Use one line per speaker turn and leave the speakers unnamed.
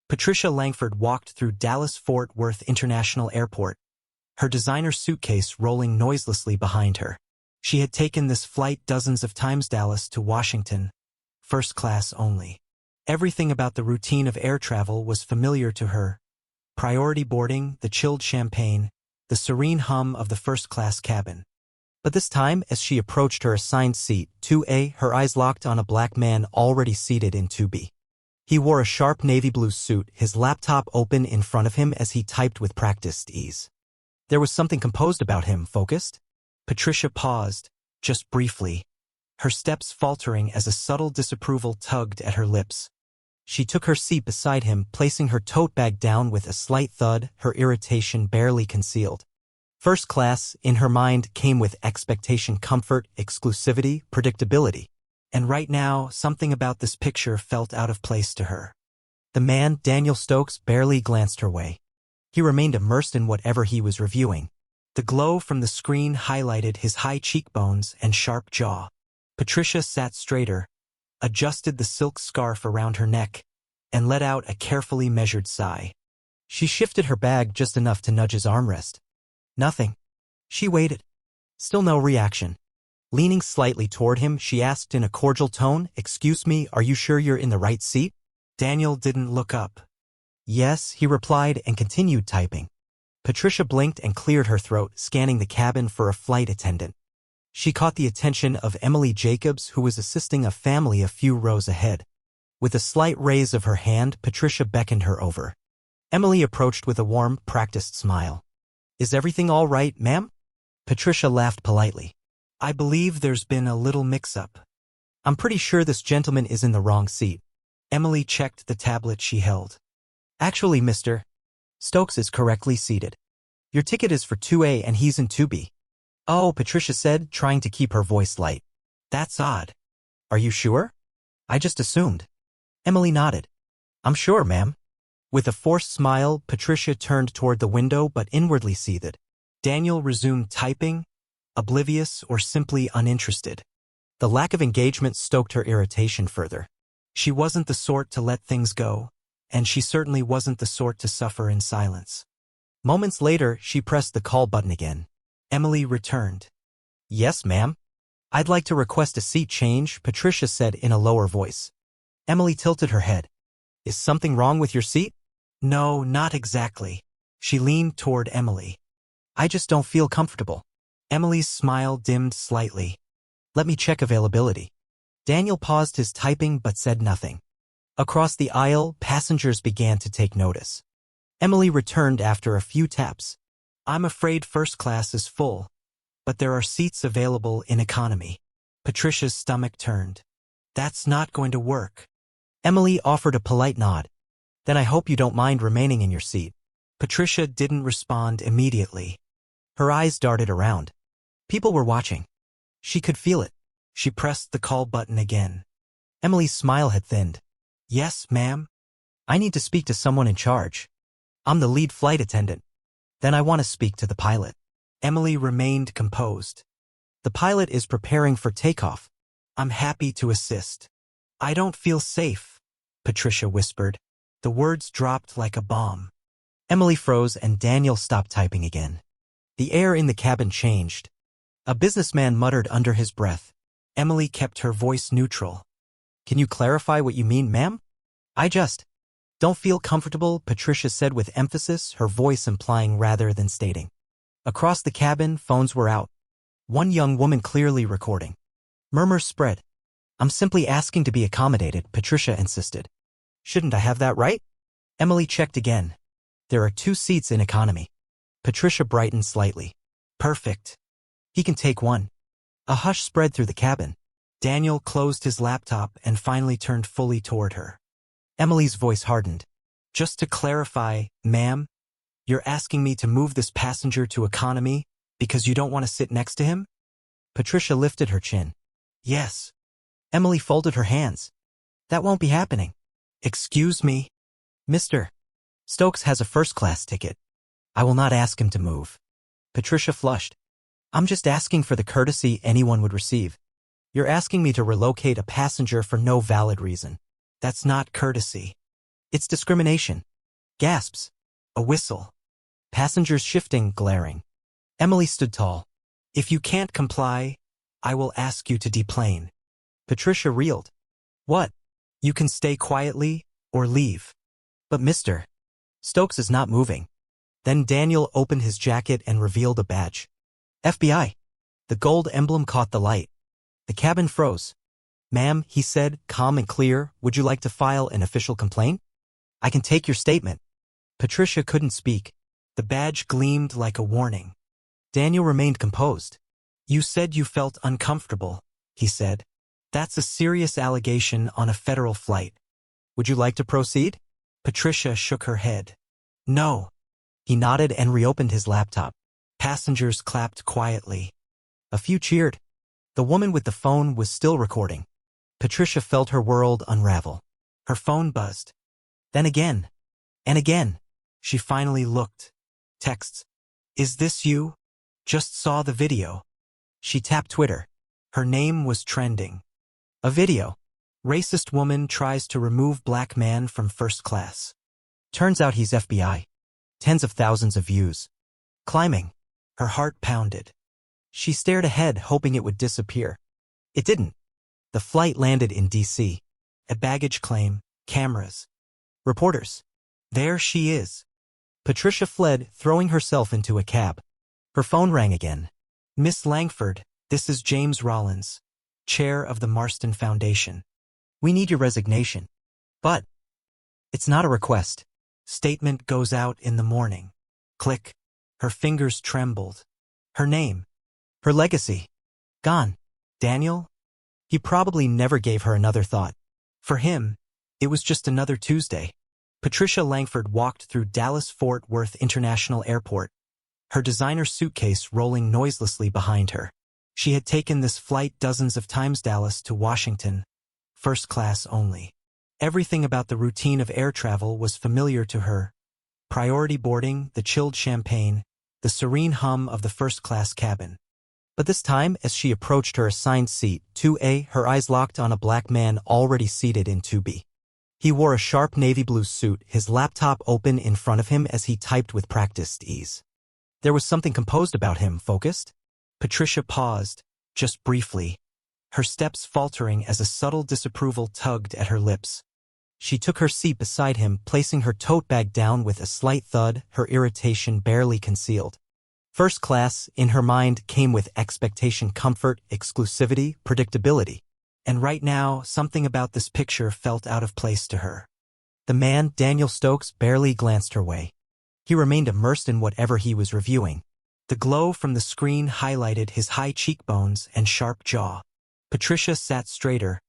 Patricia Langford walked through Dallas-Fort Worth International Airport, her designer suitcase rolling noiselessly behind her. She had taken this flight dozens of times, Dallas to Washington, first class only. Everything about the routine of air travel was familiar to her. Priority boarding, the chilled champagne, the serene hum of the first-class cabin. But this time, as she approached her assigned seat, 2A, her eyes locked on a black man already seated in 2B. He wore a sharp navy blue suit, his laptop open in front of him as he typed with practiced ease. There was something composed about him, focused. Patricia paused, just briefly, her steps faltering as a subtle disapproval tugged at her lips. She took her seat beside him, placing her tote bag down with a slight thud, her irritation barely concealed. First class, in her mind, came with expectation, comfort, exclusivity, predictability. And right now, something about this picture felt out of place to her. The man, Daniel Stokes, barely glanced her way. He remained immersed in whatever he was reviewing. The glow from the screen highlighted his high cheekbones and sharp jaw. Patricia sat straighter, adjusted the silk scarf around her neck, and let out a carefully measured sigh. She shifted her bag just enough to nudge his armrest. Nothing. She waited. Still no reaction. Leaning slightly toward him, she asked in a cordial tone, "Excuse me, are you sure you're in the right seat?" Daniel didn't look up. "Yes," he replied and continued typing. Patricia blinked and cleared her throat, scanning the cabin for a flight attendant. She caught the attention of Emily Jacobs, who was assisting a family a few rows ahead. With a slight raise of her hand, Patricia beckoned her over. Emily approached with a warm, practiced smile. "Is everything all right, ma'am?" Patricia laughed politely. "I believe there's been a little mix-up. I'm pretty sure this gentleman is in the wrong seat." Emily checked the tablet she held. "Actually, Mr. Stokes is correctly seated. Your ticket is for 2A and he's in 2B. "Oh," Patricia said, trying to keep her voice light. "That's odd. Are you sure?" "I just assumed." Emily nodded. "I'm sure, ma'am." With a forced smile, Patricia turned toward the window but inwardly seethed. Daniel resumed typing, oblivious or simply uninterested. The lack of engagement stoked her irritation further. She wasn't the sort to let things go, and she certainly wasn't the sort to suffer in silence. Moments later, she pressed the call button again. Emily returned. "Yes, ma'am." "I'd like to request a seat change," Patricia said in a lower voice. Emily tilted her head. "Is something wrong with your seat?" "No, not exactly." She leaned toward Emily. "I just don't feel comfortable." Emily's smile dimmed slightly. "Let me check availability." Daniel paused his typing but said nothing. Across the aisle, passengers began to take notice. Emily returned after a few taps. "I'm afraid first class is full, but there are seats available in economy." Patricia's stomach turned. "That's not going to work." Emily offered a polite nod. "Then I hope you don't mind remaining in your seat." Patricia didn't respond immediately. Her eyes darted around. People were watching. She could feel it. She pressed the call button again. Emily's smile had thinned. "Yes, ma'am." "I need to speak to someone in charge. I'm the lead flight attendant." "Then I want to speak to the pilot." Emily remained composed. "The pilot is preparing for takeoff." "I'm happy to assist." "I don't feel safe," Patricia whispered. The words dropped like a bomb. Emily froze and Daniel stopped typing again. The air in the cabin changed. A businessman muttered under his breath. Emily kept her voice neutral. "Can you clarify what you mean, ma'am?" "I just don't feel comfortable," Patricia said with emphasis, her voice implying rather than stating. Across the cabin, phones were out. One young woman clearly recording. Murmurs spread. "I'm simply asking to be accommodated," Patricia insisted. "Shouldn't I have that right?" Emily checked again. "There are 2 seats in economy." Patricia brightened slightly. "Perfect. He can take one." A hush spread through the cabin. Daniel closed his laptop and finally turned fully toward her. Emily's voice hardened. "Just to clarify, ma'am, you're asking me to move this passenger to economy because you don't want to sit next to him?" Patricia lifted her chin. "Yes." Emily folded her hands. "That won't be happening." "Excuse me?" "Mr. Stokes has a first-class ticket. I will not ask him to move." Patricia flushed. "I'm just asking for the courtesy anyone would receive. You're asking me to relocate a passenger for no valid reason. That's not courtesy." It's discrimination. Gasps. A whistle. Passengers shifting, glaring. Emily stood tall. If you can't comply, I will ask you to deplane. Patricia reeled. What? You can stay quietly, or leave. But Mr. Stokes is not moving. Then Daniel opened his jacket and revealed a badge. FBI. The gold emblem caught the light. The cabin froze. Ma'am, he said, calm and clear, would you like to file an official complaint? I can take your statement. Patricia couldn't speak. The badge gleamed like a warning. Daniel remained composed. You said you felt uncomfortable, he said. That's a serious allegation on a federal flight. Would you like to proceed? Patricia shook her head. No. He nodded and reopened his laptop. Passengers clapped quietly. A few cheered. The woman with the phone was still recording. Patricia felt her world unravel. Her phone buzzed. Then again. And again. She finally looked. Texts. Is this you? Just saw the video. She tapped Twitter. Her name was trending. A video. Racist woman tries to remove black man from first class. Turns out he's FBI. Tens of thousands of views. Climbing. Her heart pounded. She stared ahead, hoping it would disappear. It didn't. The flight landed in D.C. A baggage claim, cameras. Reporters. There she is. Patricia fled, throwing herself into a cab. Her phone rang again. Miss Langford, this is James Rollins, chair of the Marston Foundation. We need your resignation. But it's not a request. Statement goes out in the morning. Click. Her fingers trembled. Her name. Her legacy. Gone. Daniel? He probably never gave her another thought. For him, it was just another Tuesday. Patricia Langford walked through Dallas-Fort Worth International Airport, her designer suitcase rolling noiselessly behind her. She had taken this flight dozens of times, Dallas to Washington, first class only. Everything about the routine of air travel was familiar to her. Priority boarding, the chilled champagne, the serene hum of the first-class cabin. But this time, as she approached her assigned seat, 2A, her eyes locked on a black man already seated in 2B. He wore a sharp navy blue suit, his laptop open in front of him as he typed with practiced ease. There was something composed about him, focused. Patricia paused, just briefly, her steps faltering as a subtle disapproval tugged at her lips. She took her seat beside him, placing her tote bag down with a slight thud, her irritation barely concealed. First class, in her mind, came with expectation, comfort, exclusivity, predictability. And right now, something about this picture felt out of place to her. The man, Daniel Stokes, barely glanced her way. He remained immersed in whatever he was reviewing. The glow from the screen highlighted his high cheekbones and sharp jaw. Patricia sat straighter,